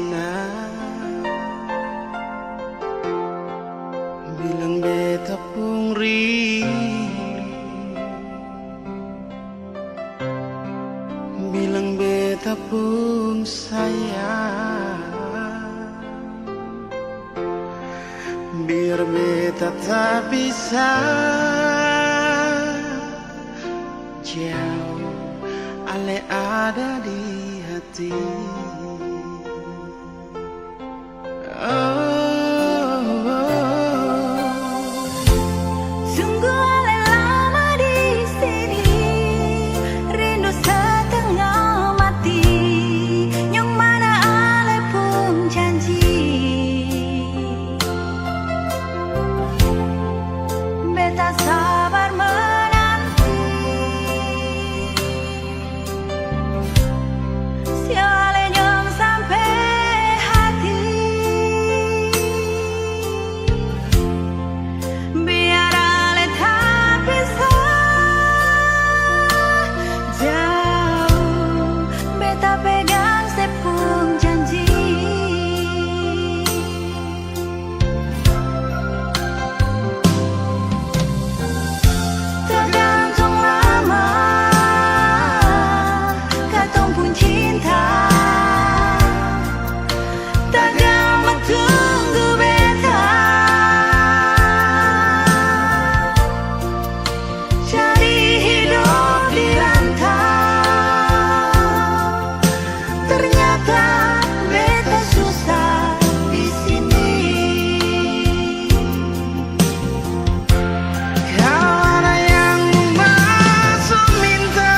senang. Bilang beta pun rindu, bilang beta pun sayang. Biar beta tak bisa jauh, ale ada di hati. Sungguh ale lama di sini, rindu setengah mati. Yang mana ale pun janji, beta sabar menanti. Siale nyong sampai hati, biar ale tak bisa jauh, beta pegang sepung janji. Tergantung lama katong pun cinta, takkan tunggu beta cari hidup di rantau. Ternyata beta susah di sini. Kalau ada yang masuk minta,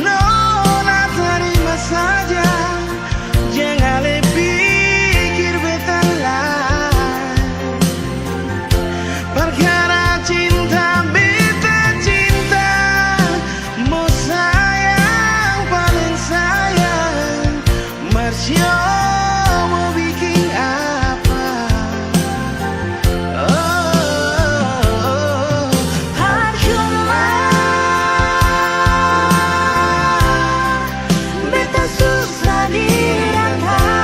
nona terima saja. Jangan pikir beta lain. Perkara cinta beta cinta, mau sayang paling sayang. Marsio mau bikin apa? Percuma beta susah di rantau.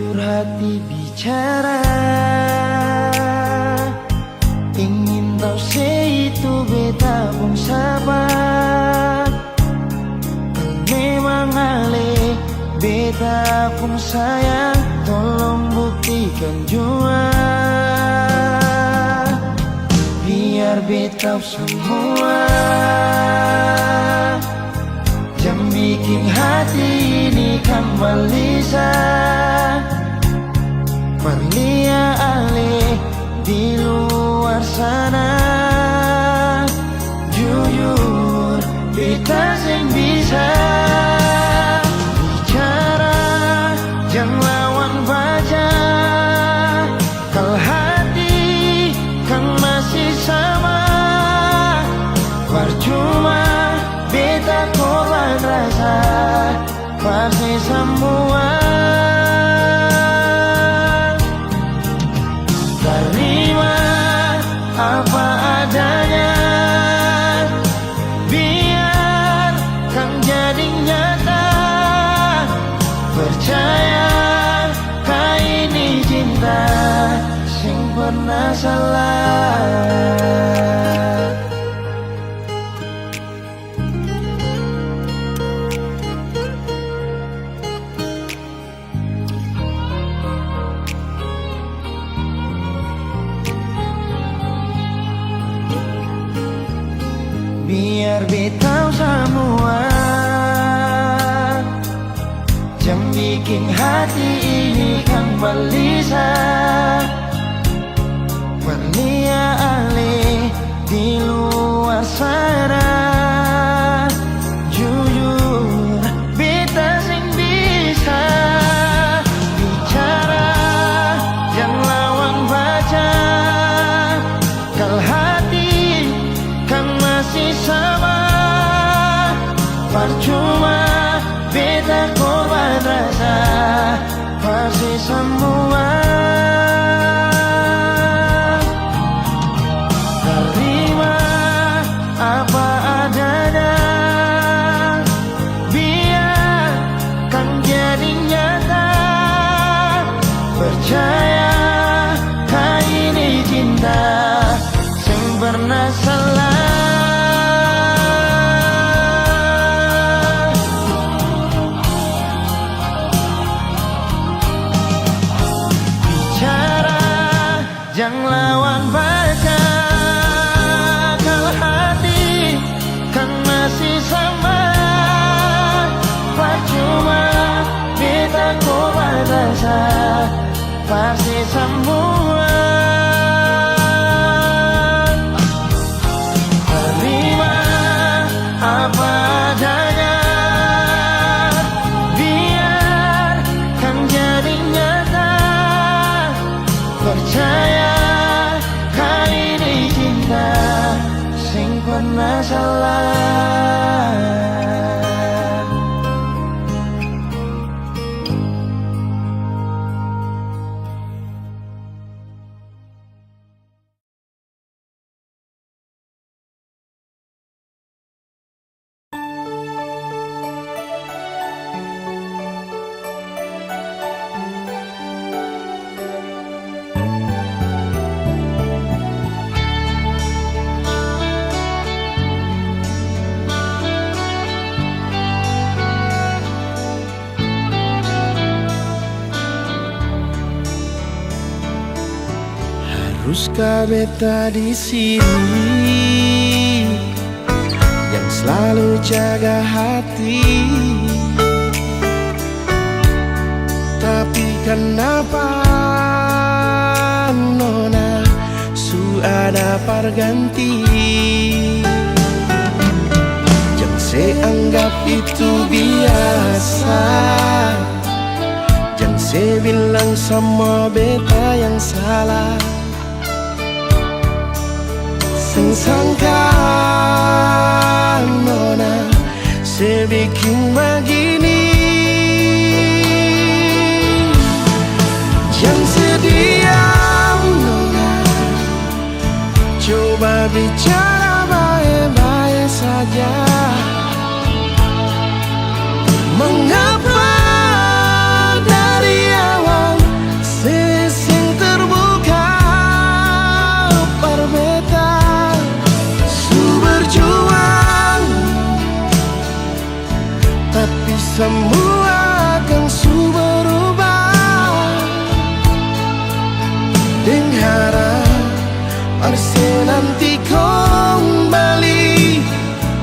jujur hati bicara, ingin tahu itu beta pun sabar. Memang ale beta pun sayang, tolong buktikan jua, biar beta semua yang bikin hati ini kembali Perlia ale di luar sana. Jujur beta sing bisa bicara, jangan lawan baca. Kalau hati kan masih sama, percuma beta korban rasa, pasti semua. Terima apa adanya, biar kan jadi nyata. Percaya kau ini cinta sing pernah salah. Biar beta semua yang bikin hati ini kan balisa. Perlia ale di luar sana. Jujur beta sing bisa bicara, jangan lawan baca. Kalau hati kan masih sama, percuma beta korban rasa, pasti semua. Terima apa adanya, biar kan jadi nyata. Percaya kau ini cinta sing pernah salah. Jangan lawan baca, kalau hati kan masih sama, percuma beta korban rasa, pasti semua. Terima apa adanya, biar kan jadi nyata. Percaya sing pernah salah. Haruskah beta di sini yang selalu jaga hati? Tapi kenapa nona su ada perganti? Jangan saya anggap itu biasa, jangan saya bilang sama beta yang salah. Sing sangka nona saya bikin begini. Jangan sediam nona, coba bicara baik-baik saja. Mengapa dari awal Arse nanti kembali,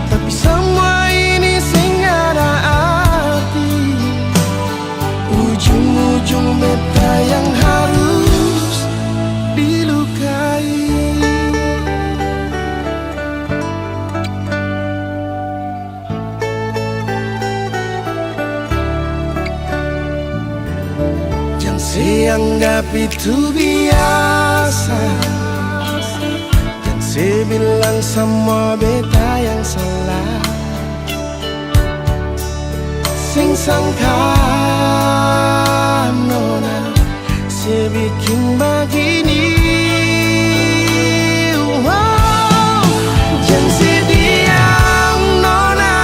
tapi semua ini sing ada arti. Ujung-ujung beta yang harus dilukai. Jangan seanggap itu biasa, saya bilang semua beta yang salah. Sing sangka nona, saya bikin begini. Wow. Jangan sediam nona,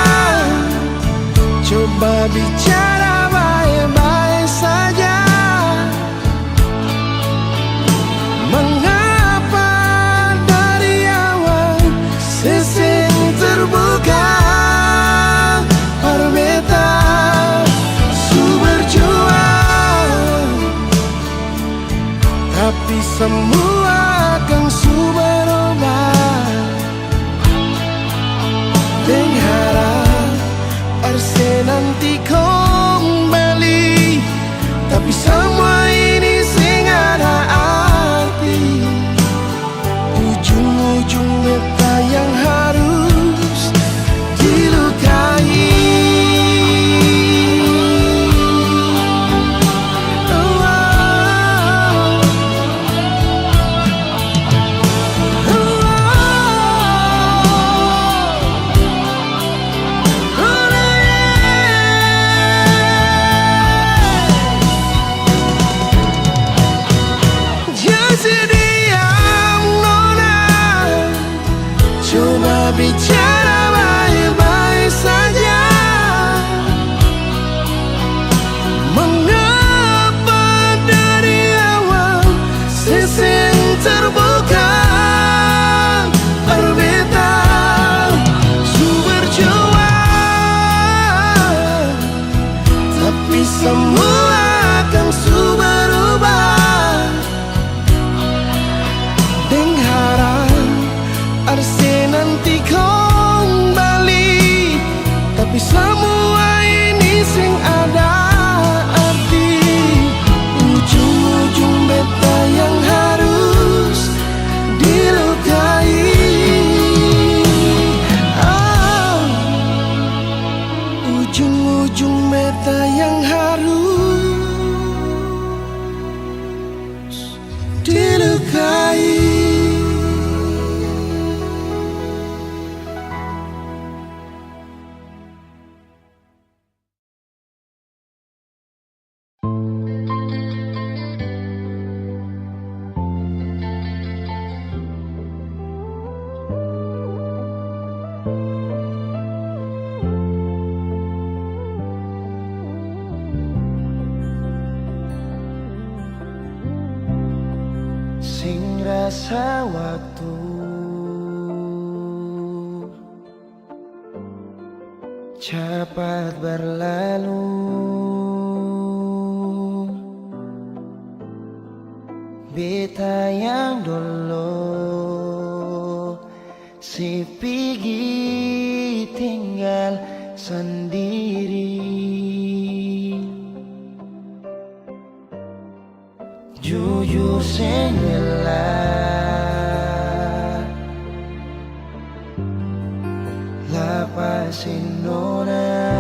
coba bicara baik-baik saja. Terbuka berbeda, su berjuang, tapi semua akan su berubah. Berharap Arse nanti kembali, tapi semua ini sing ada arti. Ujung-ujung beta yang harus dilukai. Jangan sediam nona, coba bicara baik-baik saja. Mengapa dari awal sisi terbuka berbeda, su berjuang, tapi semua akan su berubah. Berharap Arse nanti kembali, tapi semua ini sing ada arti. Ujung-ujung beta yang harus dilukai. Ujung-ujung beta yang harus dilukai. Sing rasa waktu cepat berlalu, beta yang dulu si pergi tinggal sendiri. Jujur senggelar lapasin nona,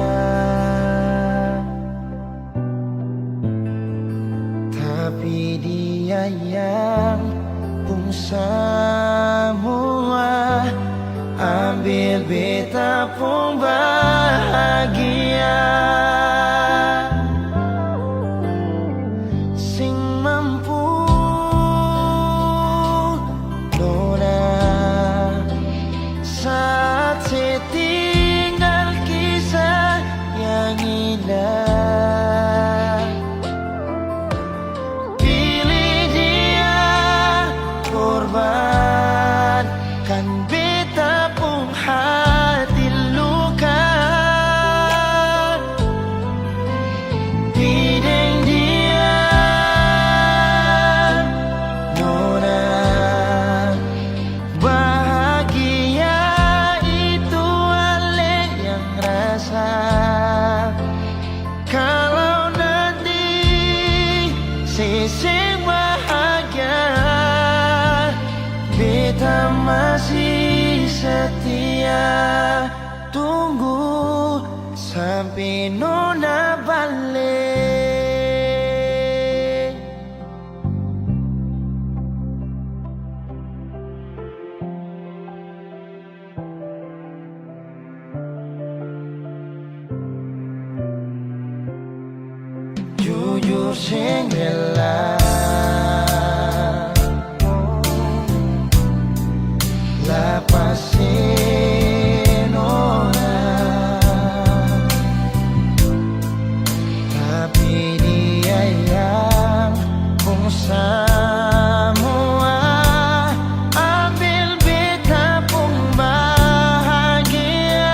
tapi dia yang pun semua ambil beta pun bahagia. sing bahagia. Beta masih setia, tunggu sampai nona balik. Jujur sing rela lapasin orang, tapi dia yang pun semua ambil beta pun bahagia.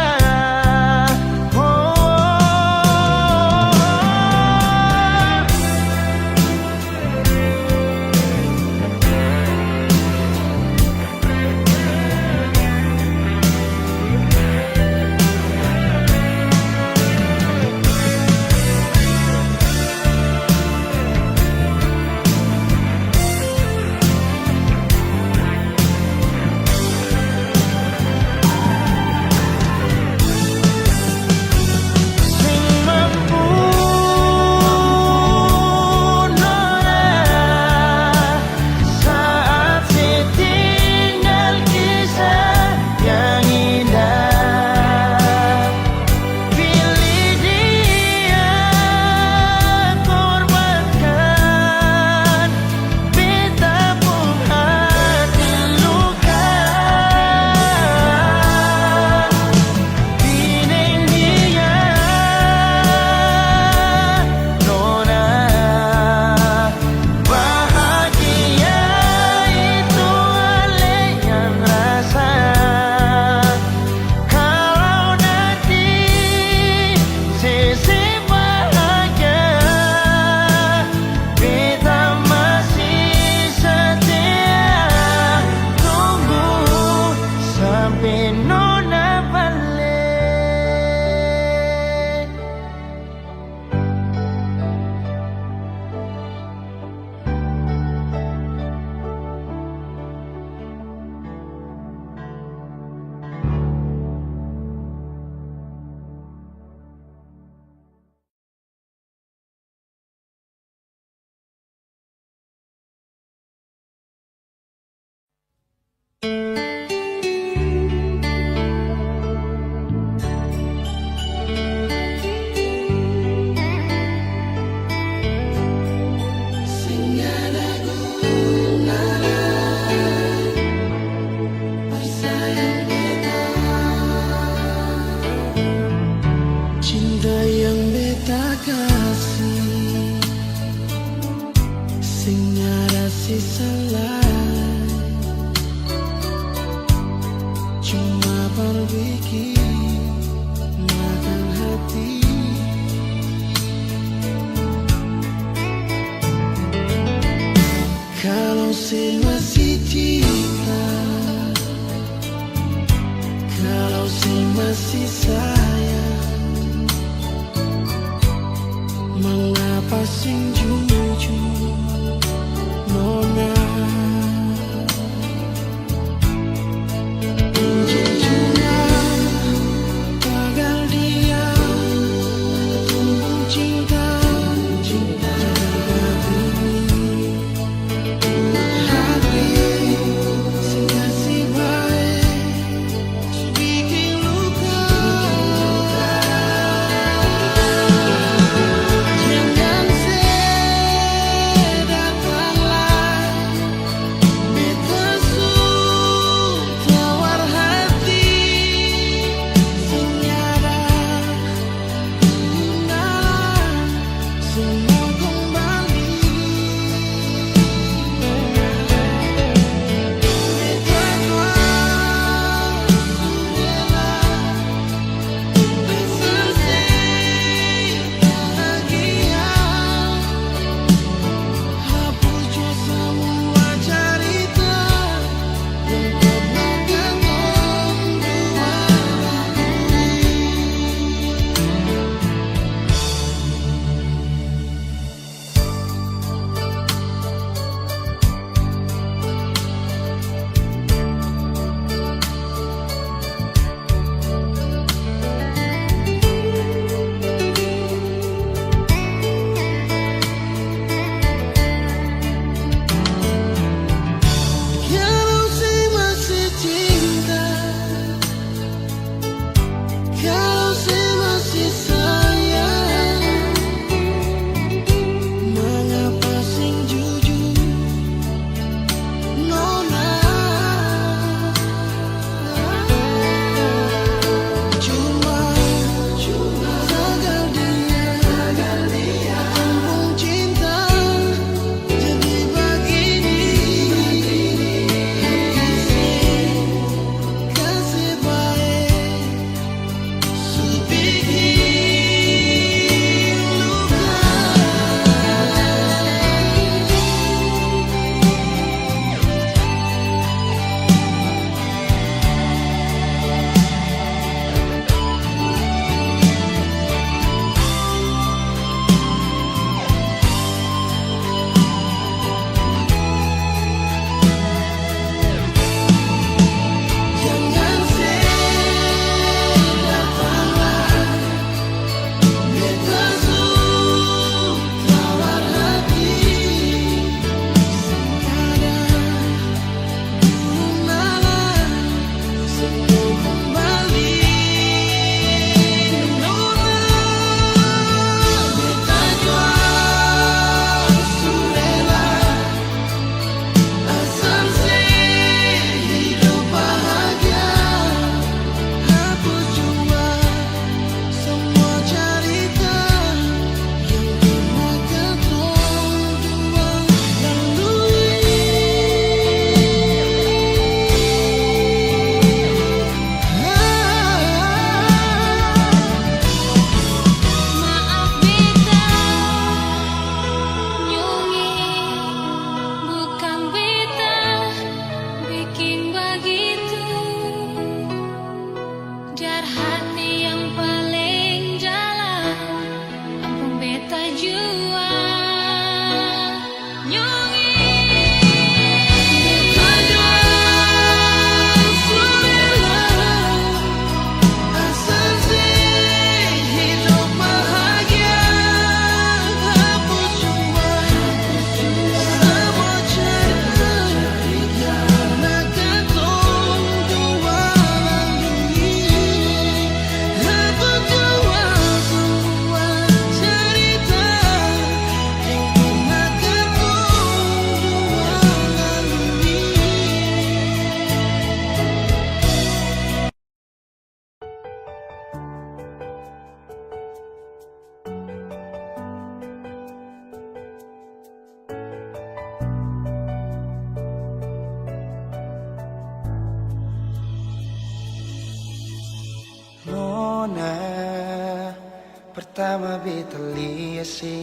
Pertama beta liasi,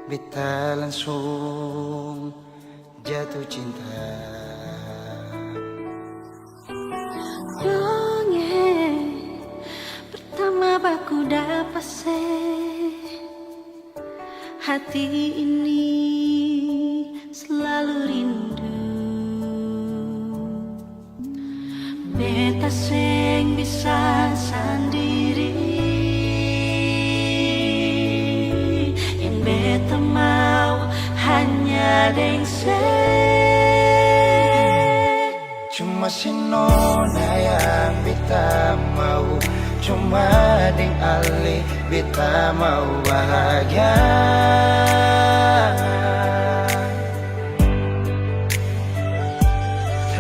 beta langsung jatuh cinta. Pertama baku dapat hati ini selalu rindu. Beta sing bisa sendiri, yang beta mau hanya dengse. Cuma si nona yang beta mau, cuma deng ale beta mau bahagia.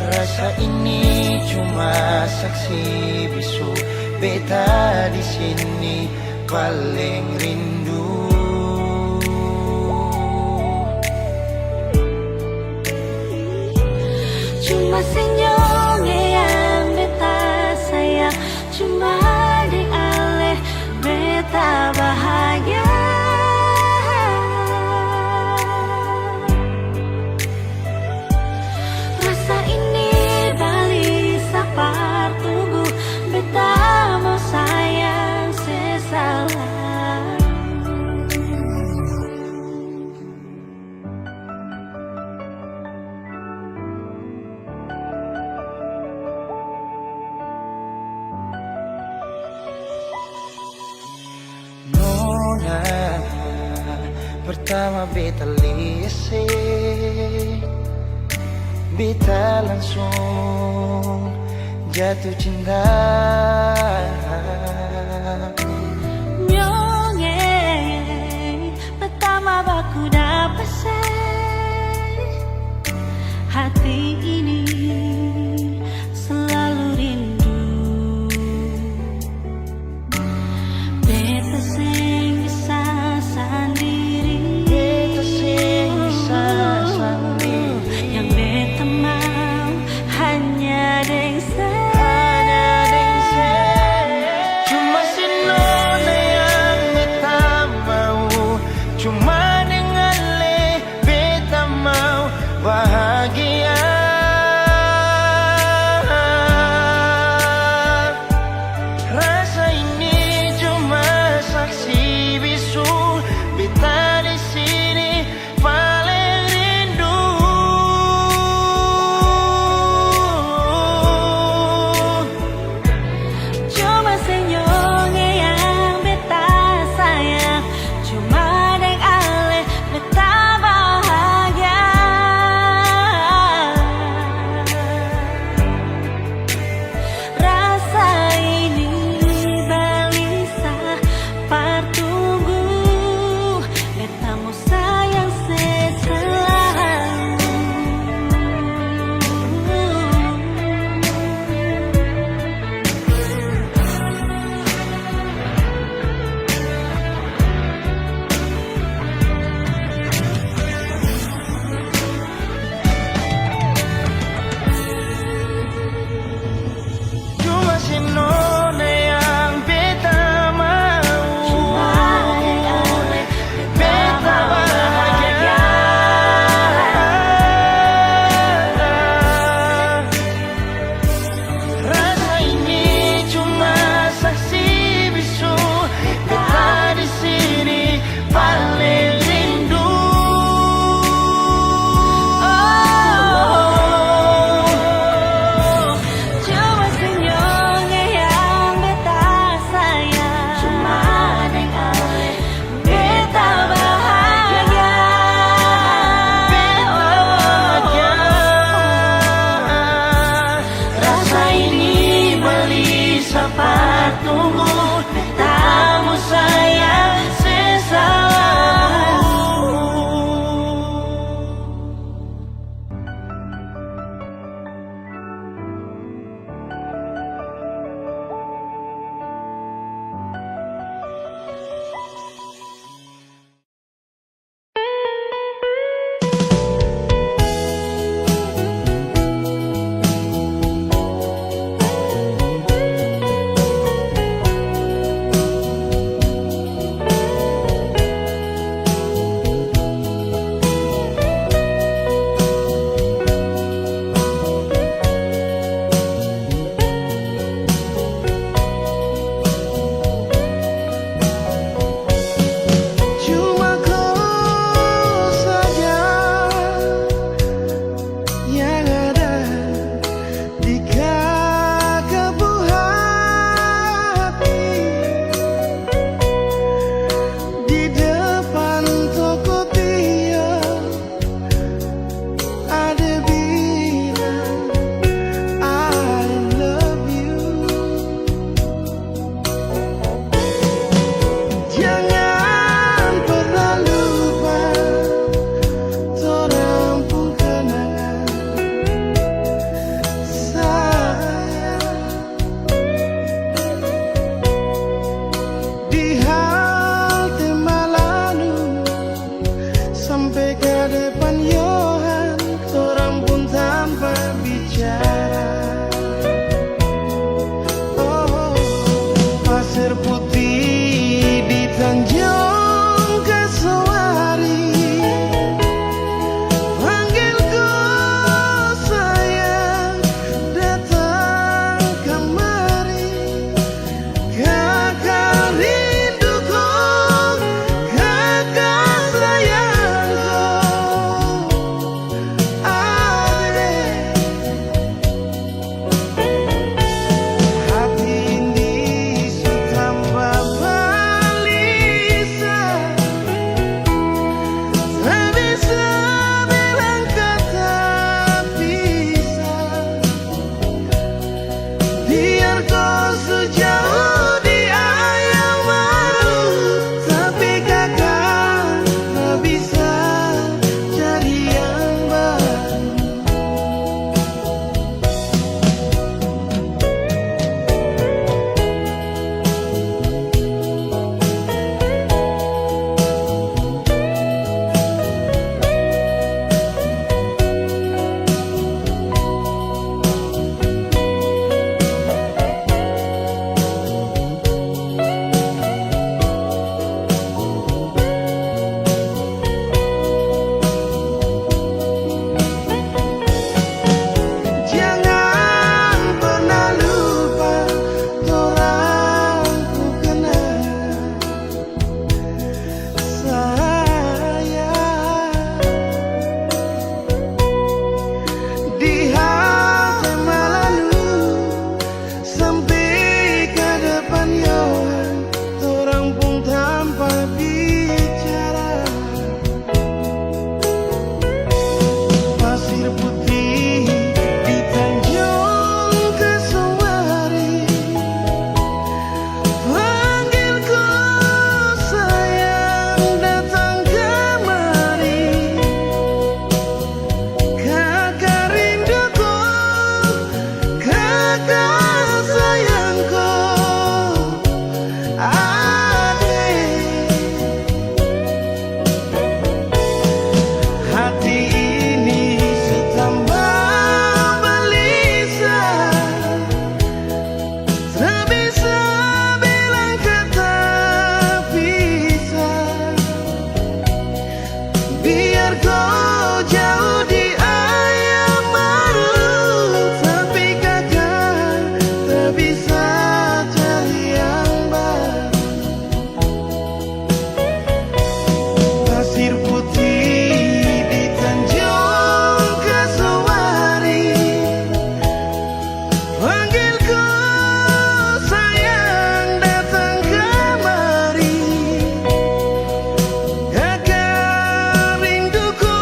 Rasa ini cuma saksi bisu, beta di sini paling rindu. Cuma senyum yang beta sayang, cuma di aleh beta bahagia. Rasa ini balik sapar tunggu, beta mau sayang sesalah. Nona, pertama beta liasi, beta langsung jatuh cinta. Nyonge, pertama baku dapat hati ini selalu rindu. Beta sing bisa sendiri, Beta sing bisa sendiri, yang beta mau hanya dengse. cuma si nona yang beta mau, cuma dengan le beta mau bahagia. sampai ke depan Yohan, orang pun tanpa bicara. Oh, pasir putih di Tanjung Kasawari, panggilku sayang datang kemari. Kakak rinduku, kakak sayangku, adek. Hati ini tambah gelisah, tak bisa bilang kata pisah. Biar kau sejauh di ayam baru, tapi kakak tak bisa cari yang baru. Jangan pernah lupa, orang ku kenal sayang. Di hati malu sampai ke depan Yohan, orang pun tanpa bicara. Pasir putih di Tanjung Kasawari, panggilku sayang datang kemari. Kakak rinduku, kakak sayangku, adek. Hati ini tambah gelisah, tak bisa bilang kata pisah. Biar kau jauh di ayam baru, tapi kakak tak bisa cari yang baru. Pasir putih di Tanjung Kasawari, panggilku sayang datang kemari. Kakak rinduku,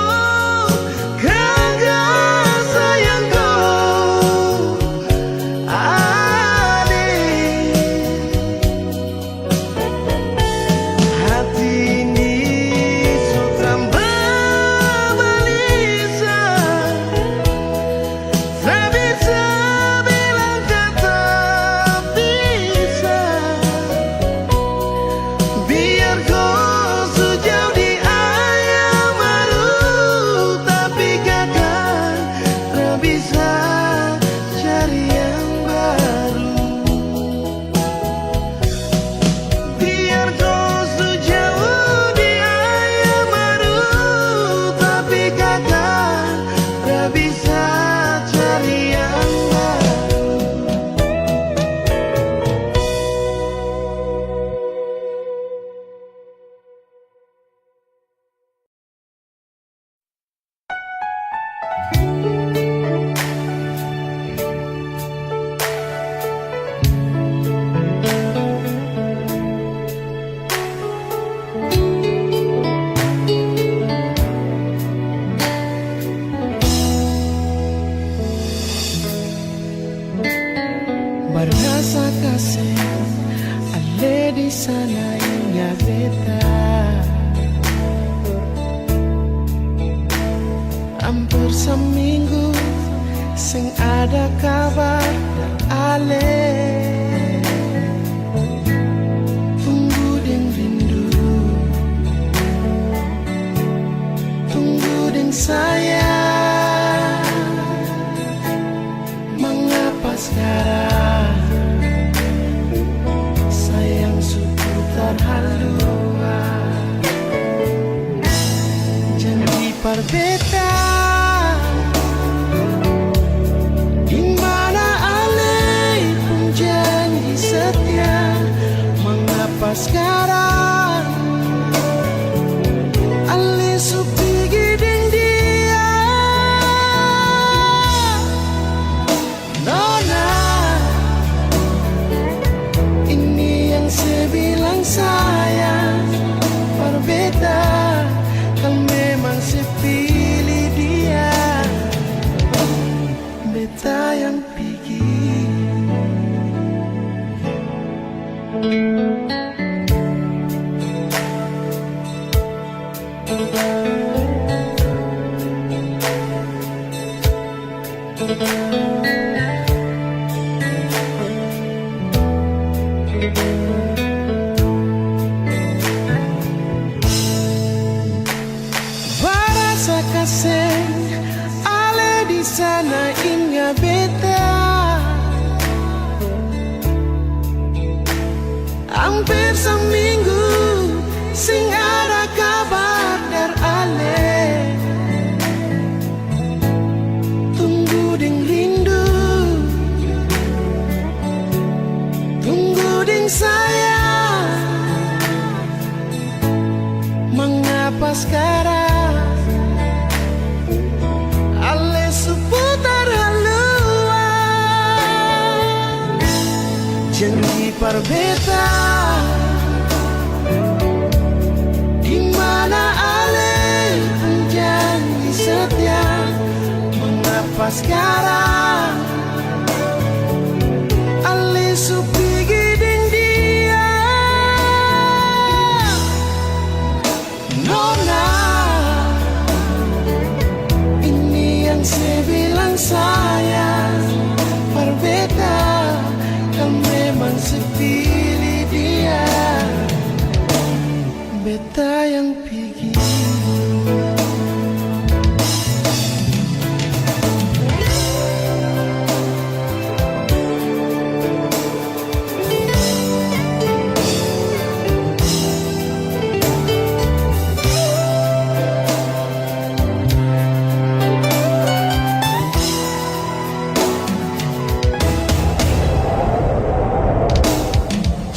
kakak sayangku, adek. Hati ini tambah gelisah, tak bisa bilang kata pisah. Biar kau sejauh di ayam baru, tapi kakak tak bisa cari yang baru. Biar kau sejauh di ayam baru, tapi kakak tak bisa cari yang baru. Berasa kasih ale di sana inya beta, hampir seminggu sing ada kabar ale. Tunggu deng rindu, sayang, mengapa sekarang sayang seputar haluan? Janji perbedaan di mana alai pun janji setia, mengapa sekarang alai sepi giding dia? Nona, ini yang saya bilang sayang, berbeda kan memang saya pilih dia, beta yang pergi. Barasa kasih ale di sana ingat beta, hampir seminggu sing ada kabar dari ale. Tunggu ding rindu, tunggu ding sayang, mengapa sekarang ale seputar haluan? Janji perbedaan di mana ale pun janji setia, mengapa sekarang ale sepi giding dia? Nona, ini yang saya bilang sayang, berbeda kan memang saya pilih dia, beta yang pergi.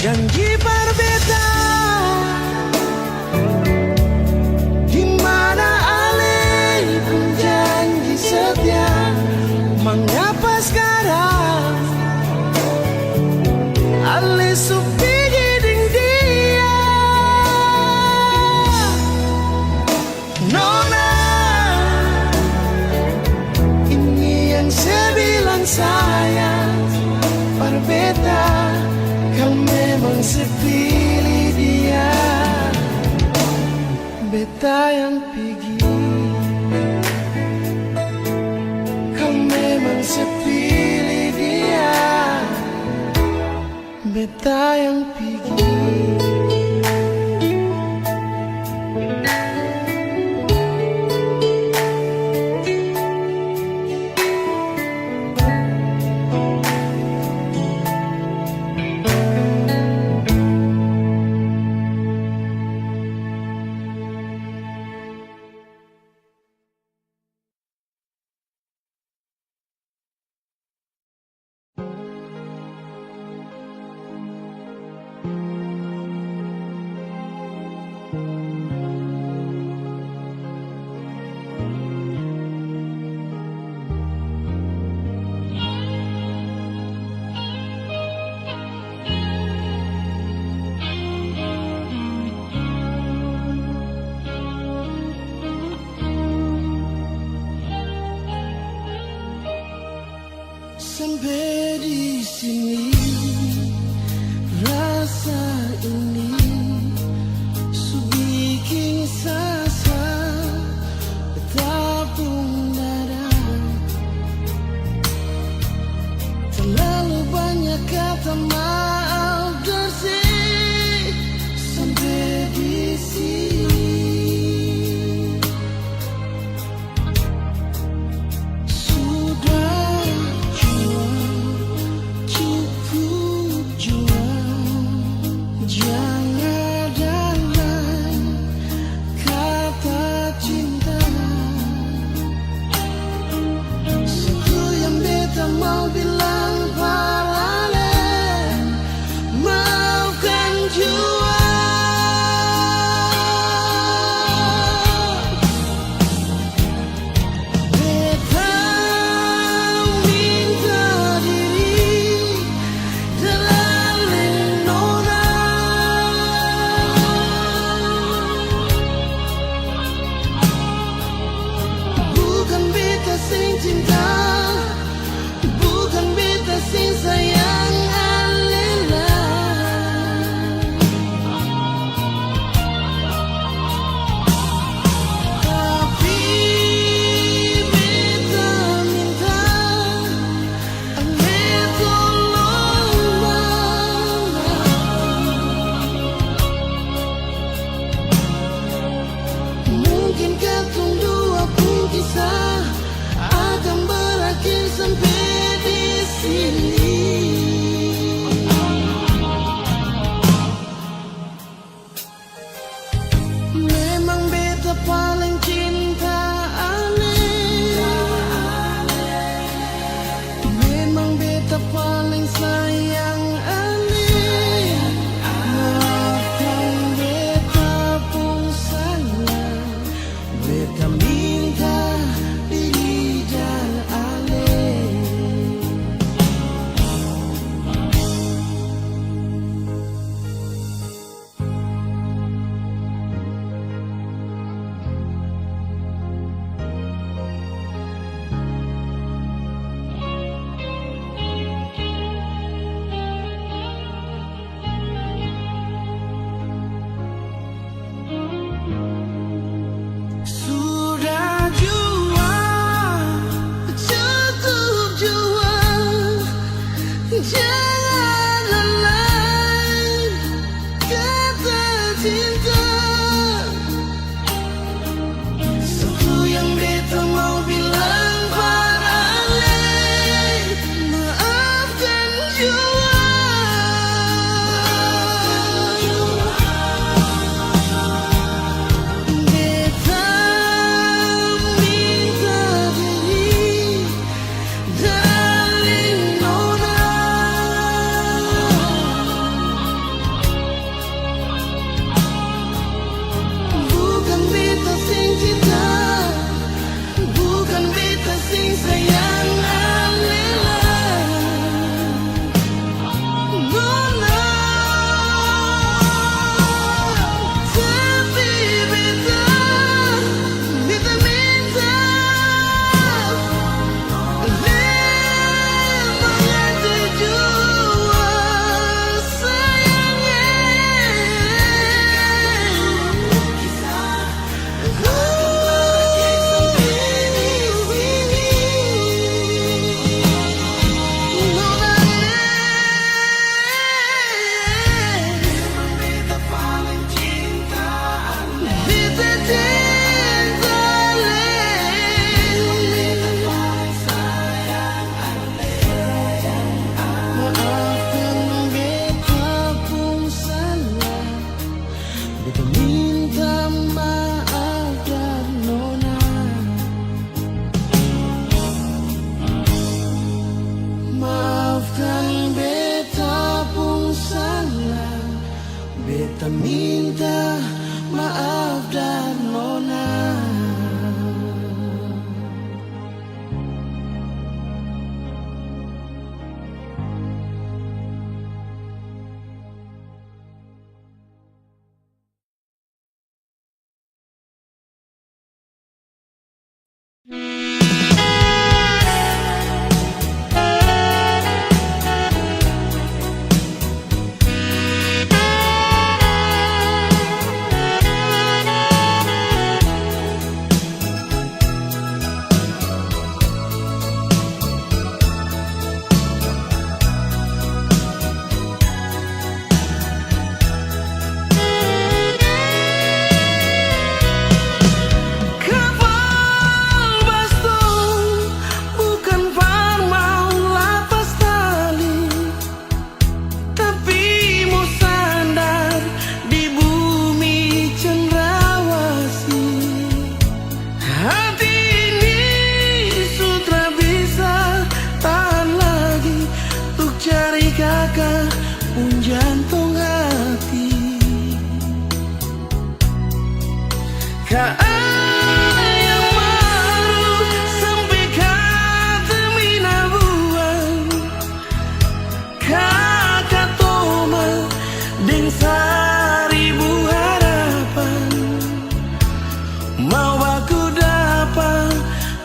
Janji perbedaan di mana alai pun janji setia, mengapa sekarang alai sepi giding dia? Nona, ini yang saya bilang sayang, berbeda kan memang saya pilih dia, beta yang pergi. Kan memang saya pilih dia, beta yang pergi. Sampai di sini rasa ini subikin sasa bertabung dada. Terlalu banyak kata maaf bersih sampai di sini.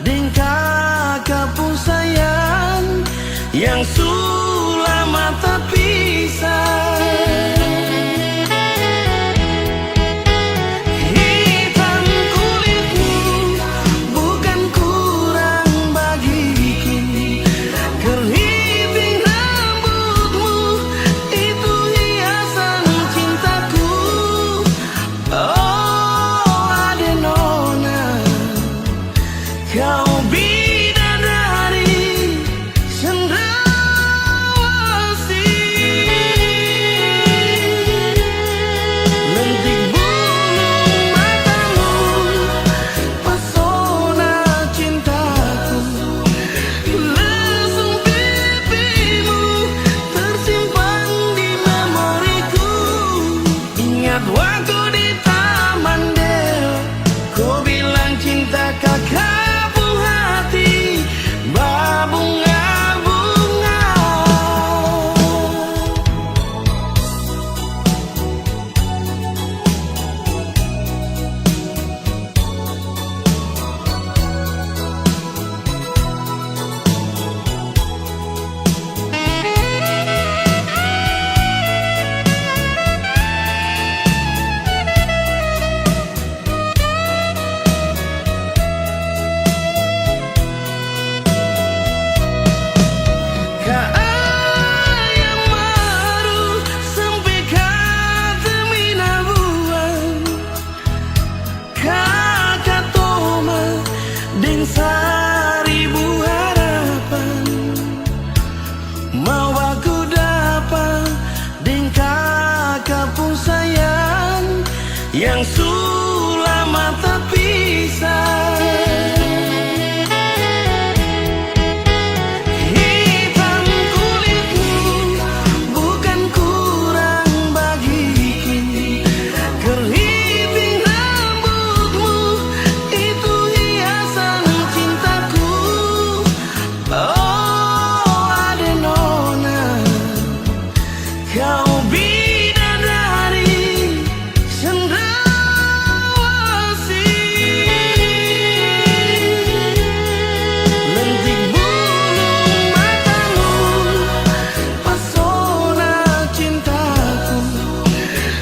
deng kakak pun sayang yang sulama tak pisah. Hitam kulitmu bukan kurang bagiku, keriting rambutmu itu hiasan cintaku. Oh Adenona, kau bidadari cendrawasih. Lentik bulu matamu, pesona cintaku. Lesung pipimu tersimpan di memoriku. Ingat waktu di Taman Deo, kau bilang cinta kakak buah hati berbunga-bunga. Ka ayam maru sampai kata minabuan, kakak toma deng seribu harapan. Mau aku dapat deng kakak pun sayang yang sulama tak pisah. Hitam kulitmu bukan kurang bagiku, keriting rambutmu itu hiasan cintaku. Oh Adenona, kau bidadari cendrawasih. Lentik bulu matamu, pesona cintaku.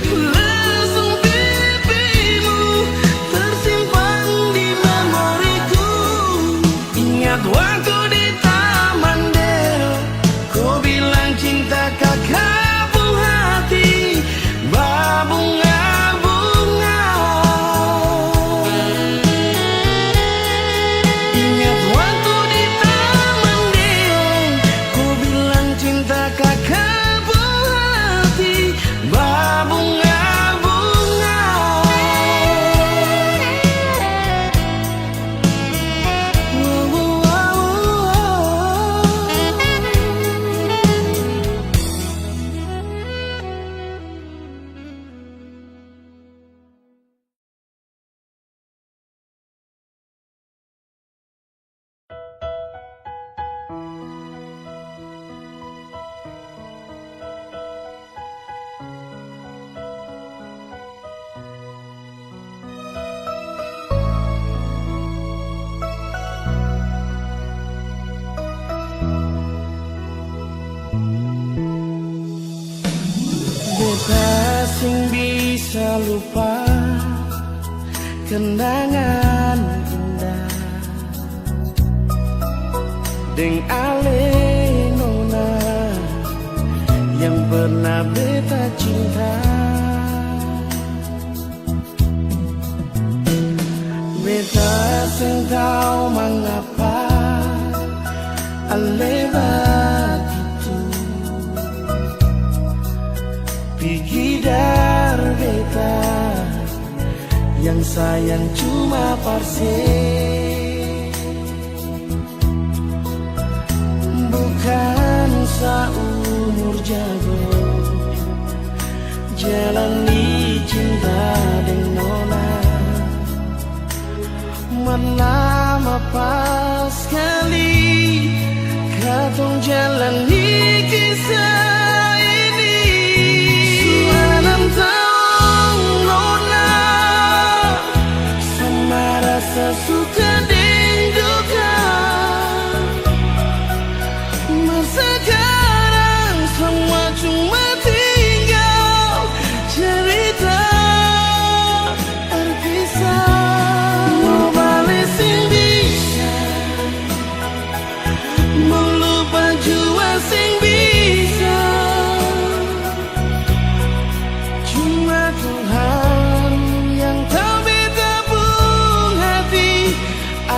Lesung pipimu tersimpan di memoriku. Ingat waktu di Taman Deo, kau bilang cinta kakak buah hati berbunga-bunga. Ingat waktu di Taman Deo, kau bilang cinta kakak buah hati berbunga-bunga. Beta sing bisa lupa kenangan indah deng Alenona yang pernah beta cinta. Beta sing tahu mengapa Ale begitu pergi dari beta yang sayang cuma parse. Bukan seumur jago jalani cinta dengan nona, melama pas sekali katong jalani kisah ini. Suara 6 tahun nona sama rasa suka dan duka.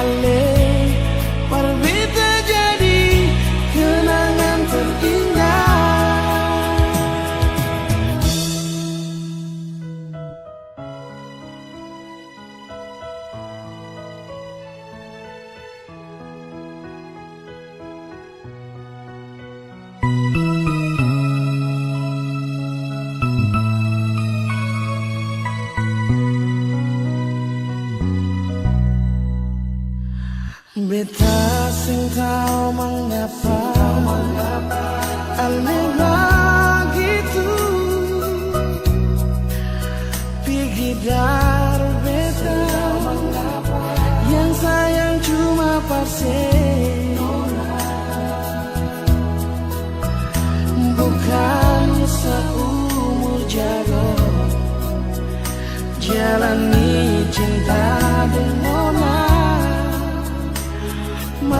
alih berbeda jadi kenangan terindah. Beta sing tau mengapa aneh begitu pergi dari beta yang sayang cuma pasien bukan seumur jago jalani cinta dengan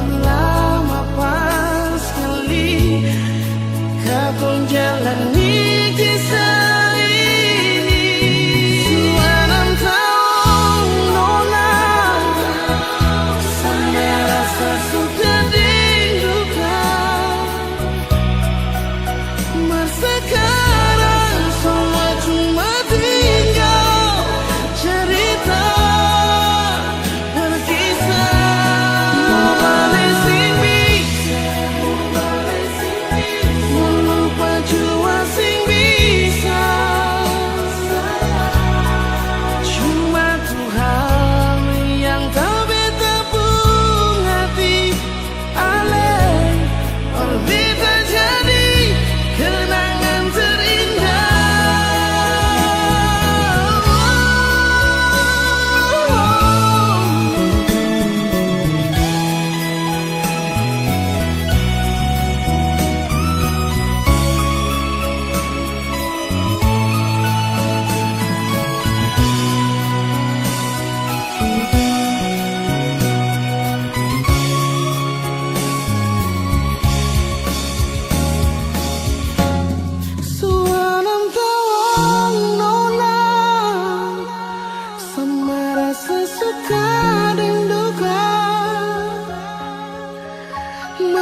lama pas sekali kau jalani kisah ini. Suara tahun nona sampai rasa sudah didukan. Masa sekarang semua cuma tinggal cerita berkisah.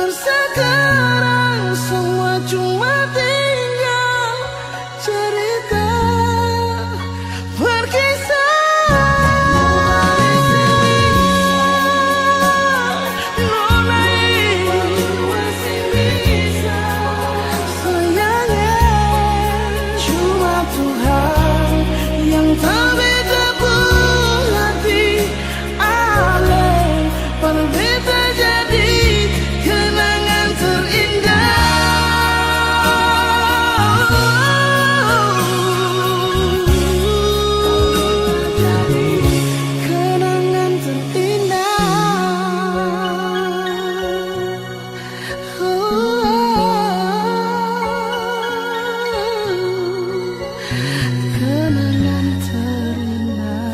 Sekarang semua cuma tinggal cerita berkisah. Nona masih bisa sayangnya cuma Tuhan yang tak beda pun hati alih berbeda jadi kenangan terindah. Kenangan terindah. Kenangan terindah.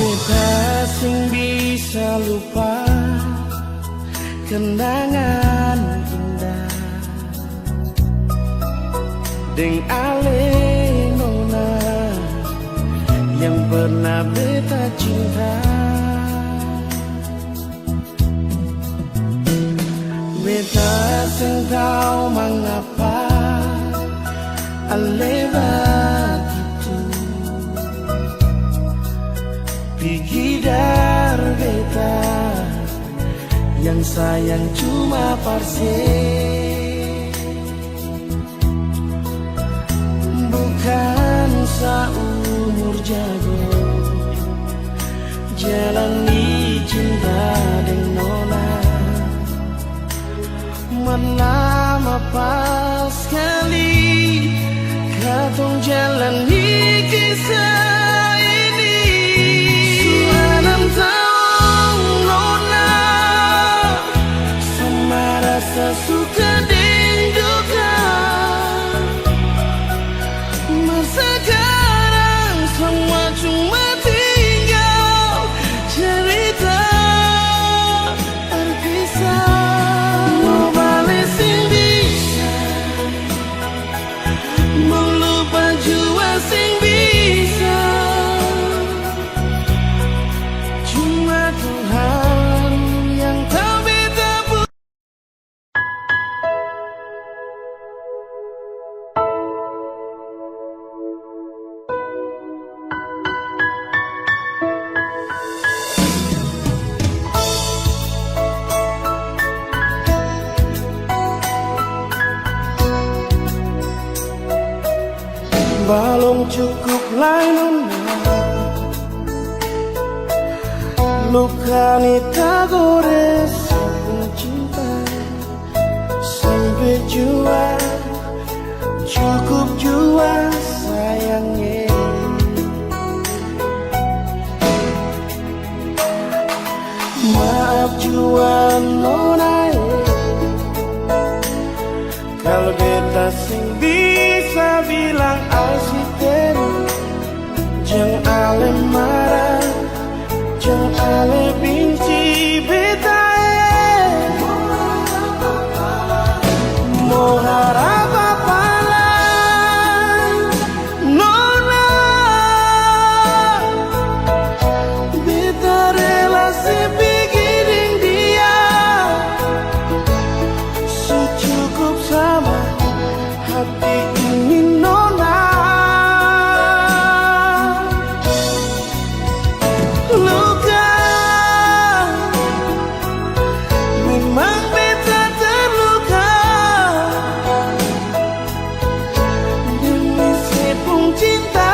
Beta sing bisa lupa kenangan indah deng ale nona yang pernah beta cinta. Beta sing tahu mengapa ale begitu pergi dari beta yang sayang cuma parsial bukan seumur jago jalani cinta dengan nona lama pas sekali kau jalani kisah ini. Suara tahun nona sama rasa Sesuka dan duka, sekarang semua cuma tinggal cerita terpisah. Mau balik sing bisa, mau lupa jua sing bisa, cuma Tuhan yang tahu beta pun. Belum cukup lain luka ni tak gores cinta sampai jua cukup jua sayangnya. Maaf jua nona, kalau beta sing bisa bilang asisten, jang ale marah, jang ale benci beta mau harap apa lah, nona beta relasi bikin dia secukup sama hati ini nona. Luka memang beta terluka demi sepung cinta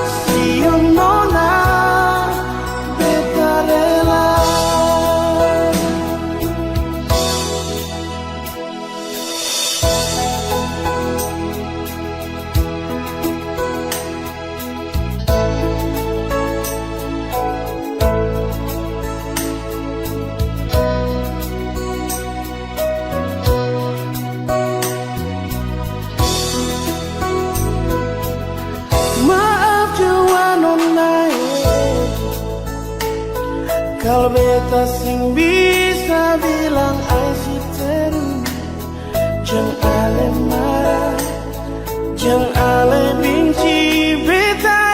sio nona beta rela. Maaf jua nona, kalau beta sing bisa bilang asisten, jang ale marah, jang ale benci beta.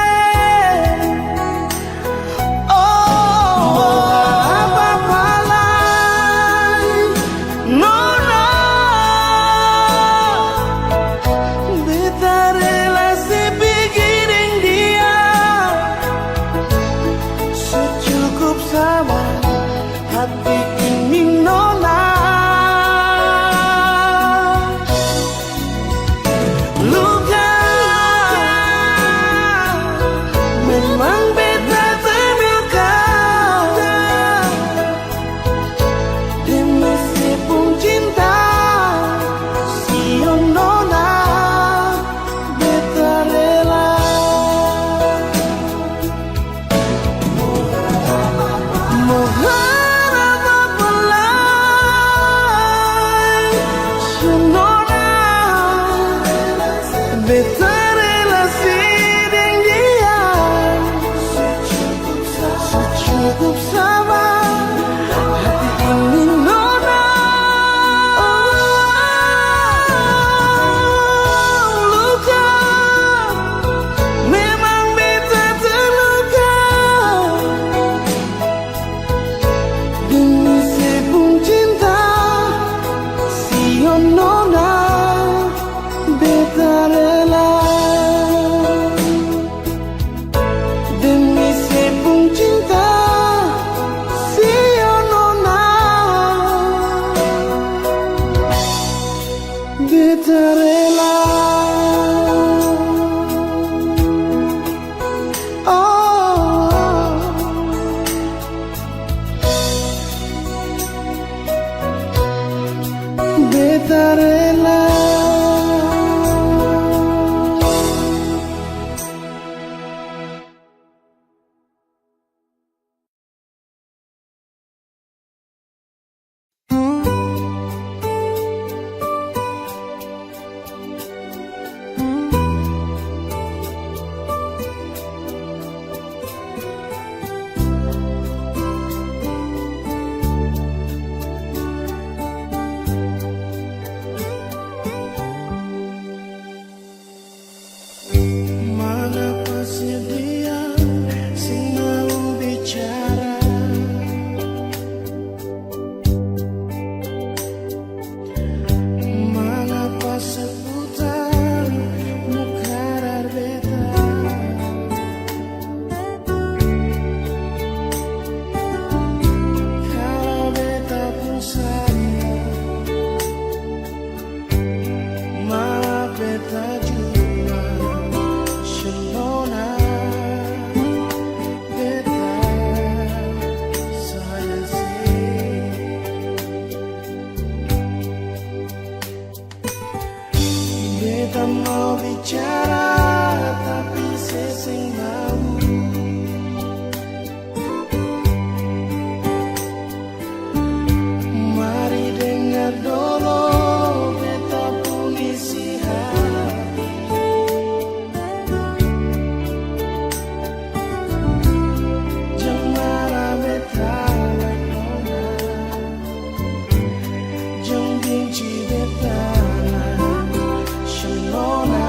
Oh, apa-apa lah, nona beta relasi bikin dia secukup sama hati ini nona. Beta mau bicara tapi sesing mau. Mari dengar dulu beta pun isi hati. Jangan marah beta lakona, jangan benci beta Shalona.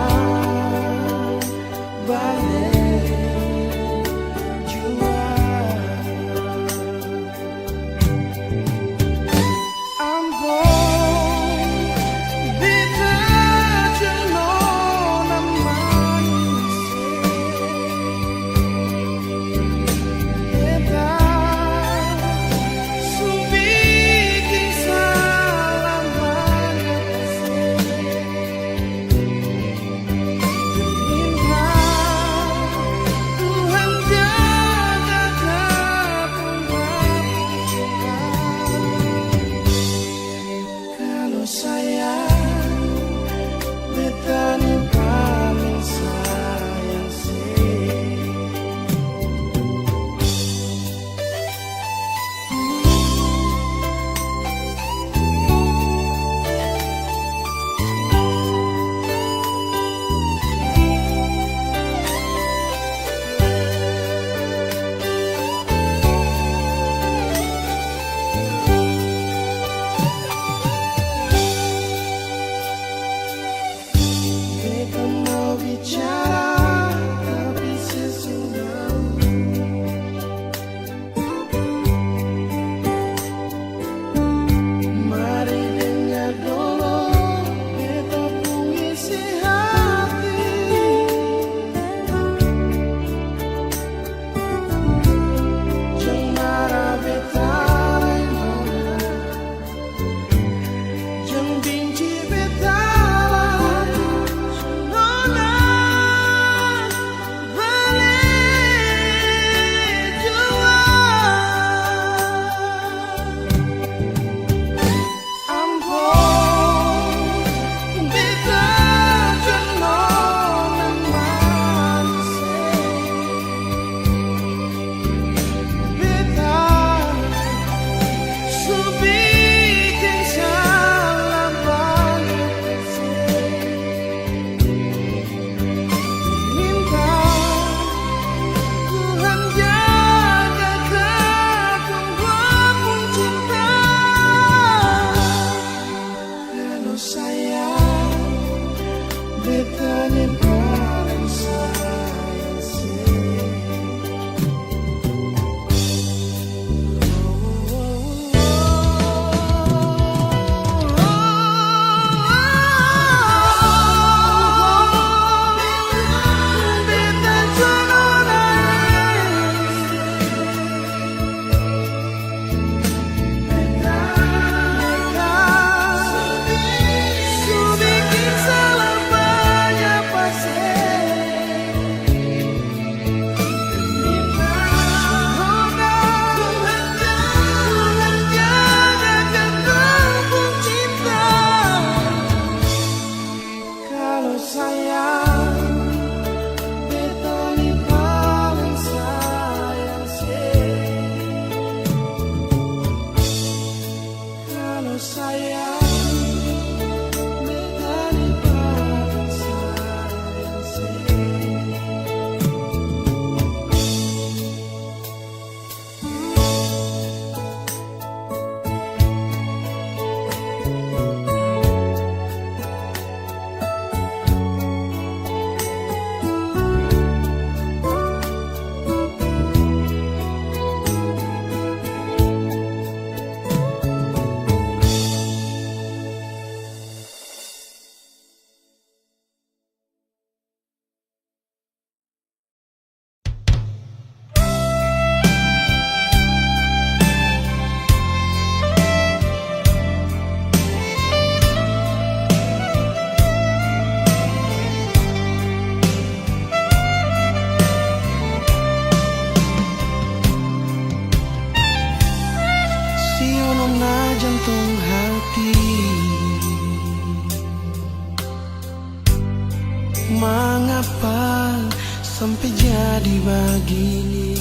jadi begini.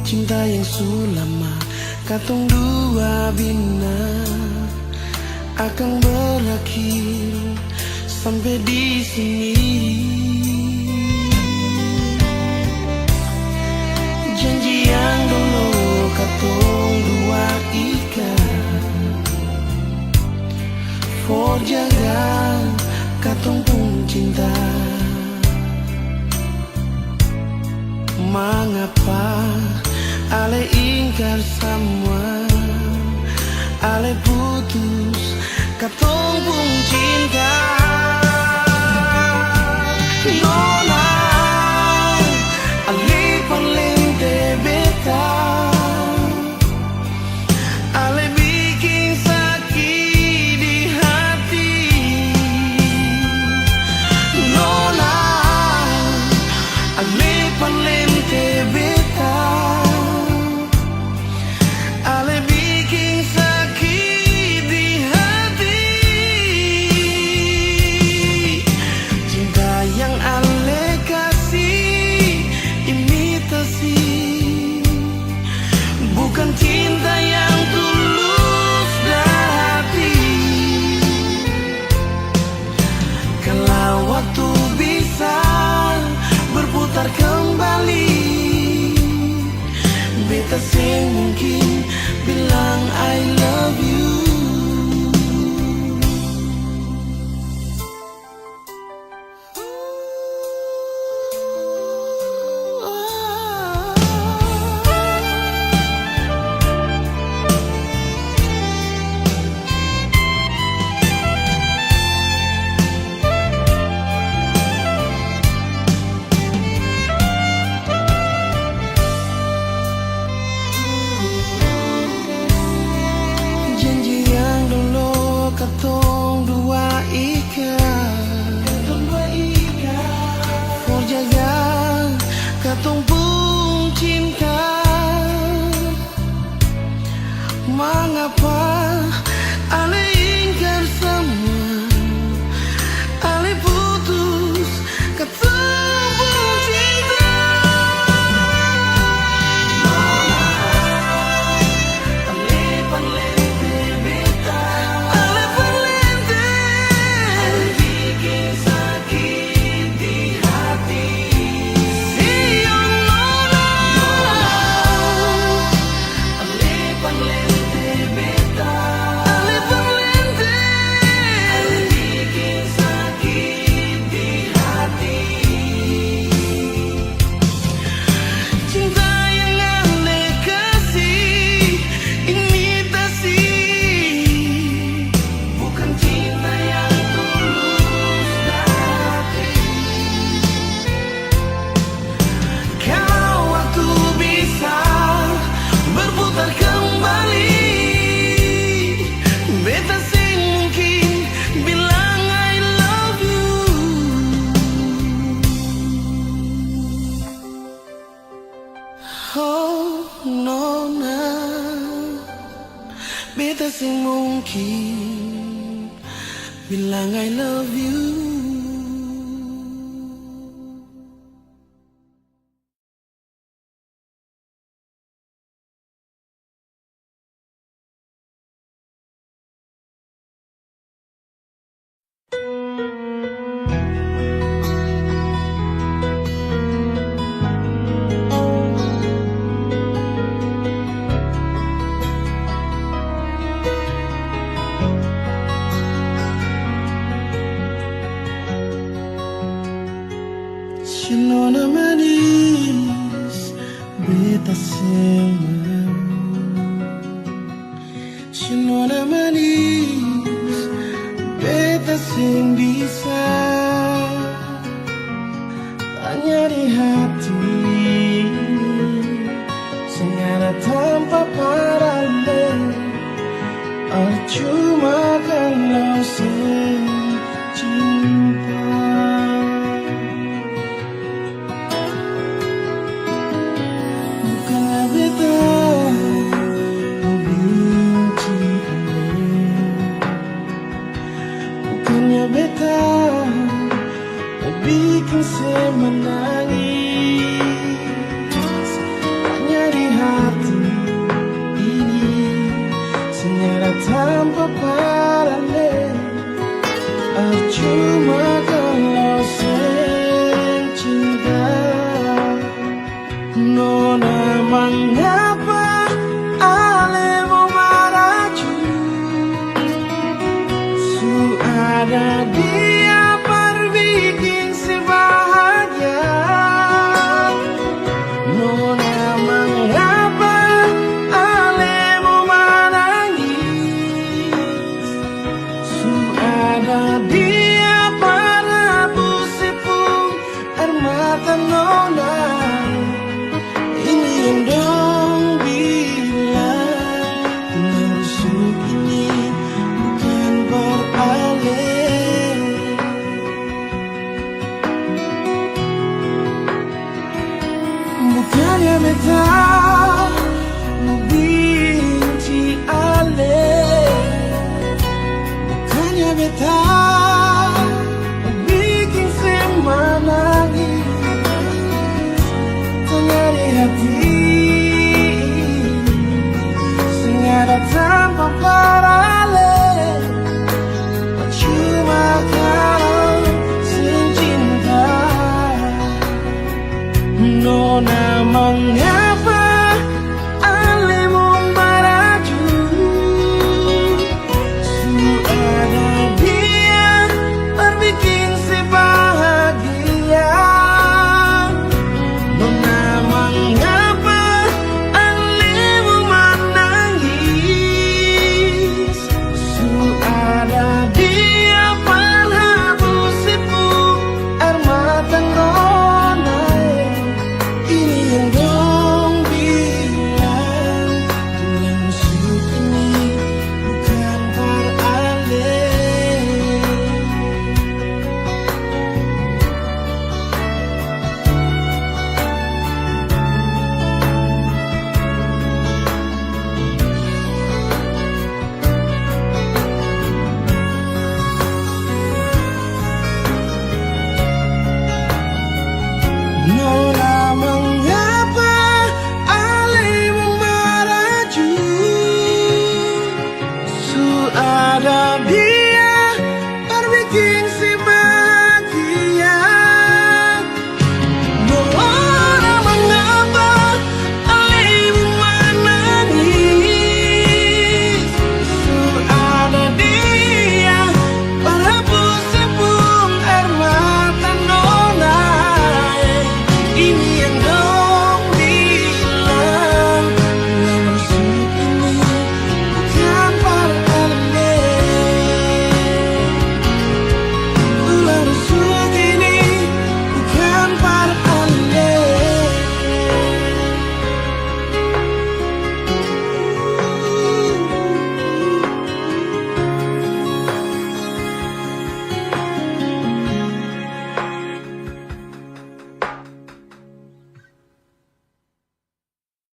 Cinta yang sulama katong dua bina akan berakhir sampai di sini. Janji yang dulu katong dua ikat for jaga katong pun cinta. Mengapa ale ingkar semua, ale putus katong pun cinta. Nona ale palente beta, ale bikin sakit di hati. Nona ale palente beta, ale bikin sakit di hati. Cinta yang ale kasih imitasi, bukan cinta yang tulus dari hati. Kalau waktu bisa berputar kembali, beta sih mungkin bilang I love you. Janji yang dulu katong dua ikat for jaga katong pun cinta. Mengapa ale ingkar semua, ale putus katong pun cinta. Ale palente beta, ale palente, ale bikin sakit di hati. Iyo nona, ale palente beta, ale palente, ale bikin sakit di hati. Cinta yang ale kasih imitasi, bukan cinta yang tulus dari. Kalau waktu bisa berputar kembali, beta sih mungkin bilang I love you. Oh nona, beta sih mungkin bilang I love you. Nona manis, beta sing Nona manis, beta sing bisa tanya di hati, sengaja tanpa paralel, cuma kalau sing cinta. Bukannya beta membenci kamu, bukannya beta bikin masih menangis hanya di hati ini, senyara tanpa paralel, cuma